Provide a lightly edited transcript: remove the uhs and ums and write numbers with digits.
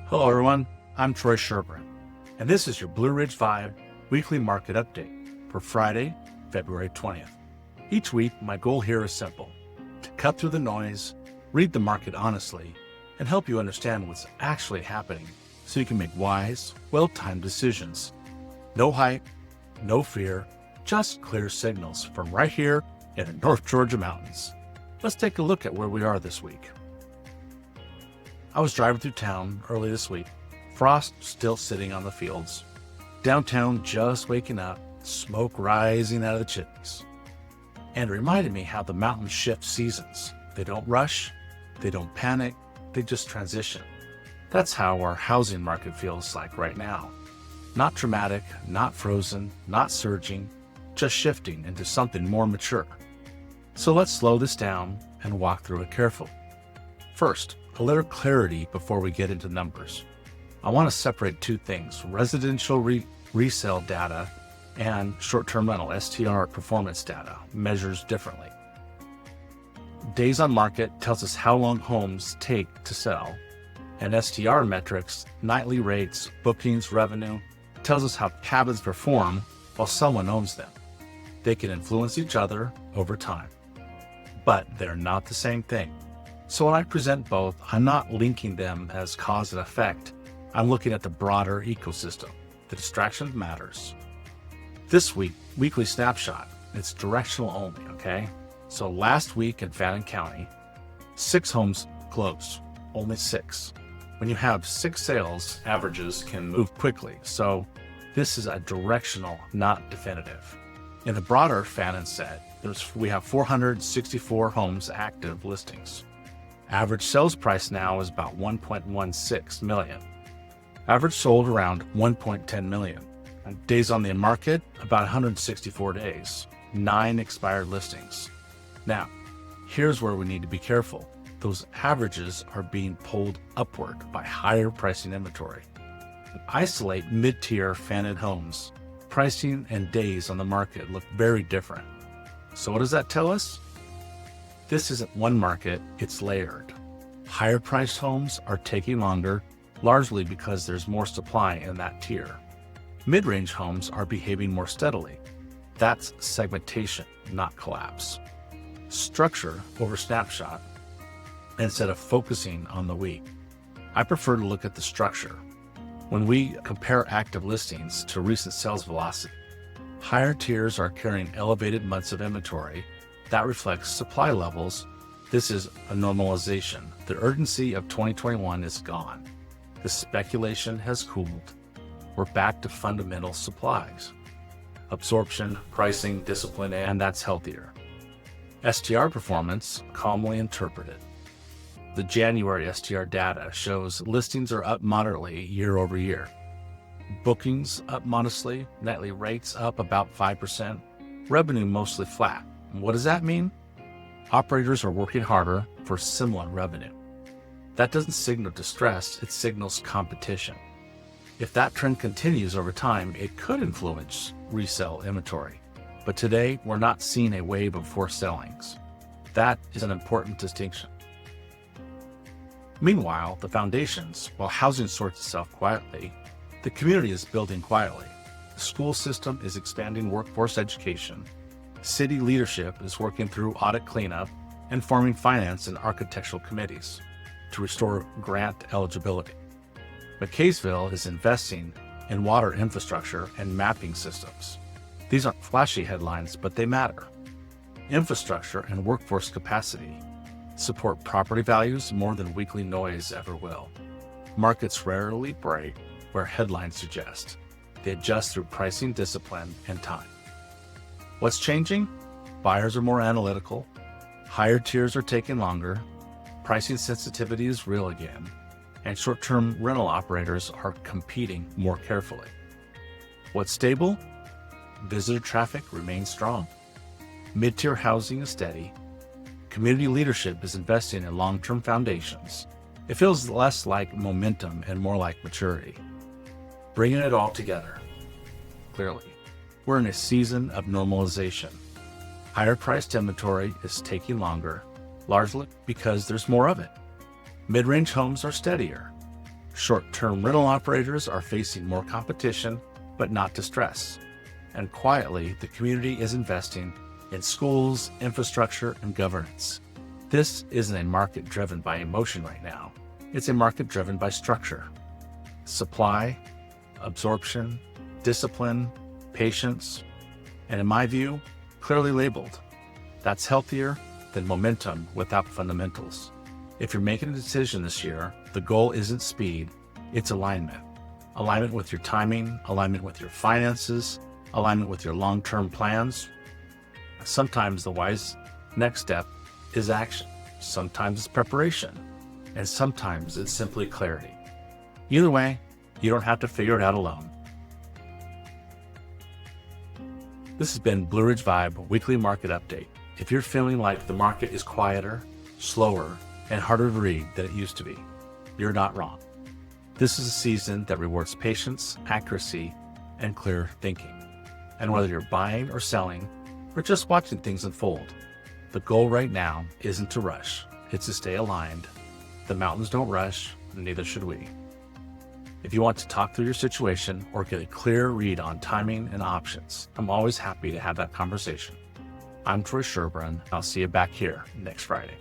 Hello everyone, I'm Troy Sherburne, and this is your Blue Ridge Vibe weekly market update for Friday, February 20th. Each week, my goal here is simple: to cut through the noise, read the market honestly, and help you understand what's actually happening so you can make wise, well-timed decisions. No hype, no fear, just clear signals from right here in the North Georgia mountains. Let's take a look at where we are this week. I was driving through town early this week, frost still sitting on the fields, downtown just waking up, smoke rising out of the chimneys. And it reminded me how the mountains shift seasons. They don't rush, they don't panic, they just transition. That's how our housing market feels like right now. Not dramatic, not frozen, not surging, just shifting into something more mature. So let's slow this down and walk through it carefully. First, a little clarity before we get into numbers. I want to separate two things: residential resale data and short-term rental STR performance data, measures differently. Days on market tells us how long homes take to sell, and STR metrics, nightly rates, bookings, revenue, tells us how cabins perform while someone owns them. They can influence each other over time, but they're not the same thing. So when I present both, I'm not linking them as cause and effect. I'm looking at the broader ecosystem. The distraction matters. This week, weekly snapshot, it's directional only, okay? So last week in Fannin County, 6 homes closed, only 6. When you have 6 sales, averages can move quickly. So this is a directional, not definitive. In the broader Fannin set, we have 464 homes active listings. Average sales price now is about $1.16 million. Average sold around $1.10 million. Days on the market, about 164 days. 9 expired listings. Now, here's where we need to be careful. Those averages are being pulled upward by higher pricing inventory. Isolate mid-tier Fannin homes. Pricing and days on the market look very different. So what does that tell us? This isn't one market, it's layered. Higher priced homes are taking longer, largely because there's more supply in that tier. Mid-range homes are behaving more steadily. That's segmentation, not collapse. Structure over snapshot instead of focusing on the week. I prefer to look at the structure. When we compare active listings to recent sales velocity, higher tiers are carrying elevated months of inventory. That reflects supply levels. This is a normalization. The urgency of 2021 is gone. The speculation has cooled. We're back to fundamental supplies. Absorption, pricing, discipline, and that's healthier. STR performance, calmly interpreted. The January STR data shows listings are up moderately year over year. Bookings up modestly, nightly rates up about 5%, revenue mostly flat. What does that mean? Operators are working harder for similar revenue. That doesn't signal distress, it signals competition. If that trend continues over time, it could influence resale inventory. But today, we're not seeing a wave of forced sellings. That is an important distinction. Meanwhile, the foundations, while housing sorts itself quietly, the community is building quietly. The school system is expanding workforce education. City leadership is working through audit cleanup and forming finance and architectural committees to restore grant eligibility. McKaysville is investing in water infrastructure and mapping systems. These aren't flashy headlines, but they matter. Infrastructure and workforce capacity support property values more than weekly noise ever will. Markets rarely break where headlines suggest. They adjust through pricing discipline and time. What's changing? Buyers are more analytical, higher tiers are taking longer, pricing sensitivity is real again, and short-term rental operators are competing more carefully. What's stable? Visitor traffic remains strong. Mid-tier housing is steady. Community leadership is investing in long-term foundations. It feels less like momentum and more like maturity. Bringing it all together. Clearly, we're in a season of normalization. Higher priced inventory is taking longer, largely because there's more of it. Mid-range homes are steadier. Short-term rental operators are facing more competition, but not distress. And quietly, the community is investing in schools, infrastructure, and governance. This isn't a market driven by emotion right now. It's a market driven by structure. Supply, absorption, discipline, patience, and in my view, clearly labeled. That's healthier than momentum without fundamentals. If you're making a decision this year, the goal isn't speed, it's alignment. Alignment with your timing, alignment with your finances, alignment with your long-term plans. Sometimes the wise next step is action. Sometimes it's preparation. And sometimes it's simply clarity. Either way, you don't have to figure it out alone. This has been Blue Ridge Vibe Weekly Market Update. If you're feeling like the market is quieter, slower, and harder to read than it used to be, you're not wrong. This is a season that rewards patience, accuracy, and clear thinking. And whether you're buying or selling, or just watching things unfold, the goal right now isn't to rush, it's to stay aligned. The mountains don't rush, neither should we. If you want to talk through your situation or get a clear read on timing and options, I'm always happy to have that conversation. I'm Troy Sherburne. I'll see you back here next Friday.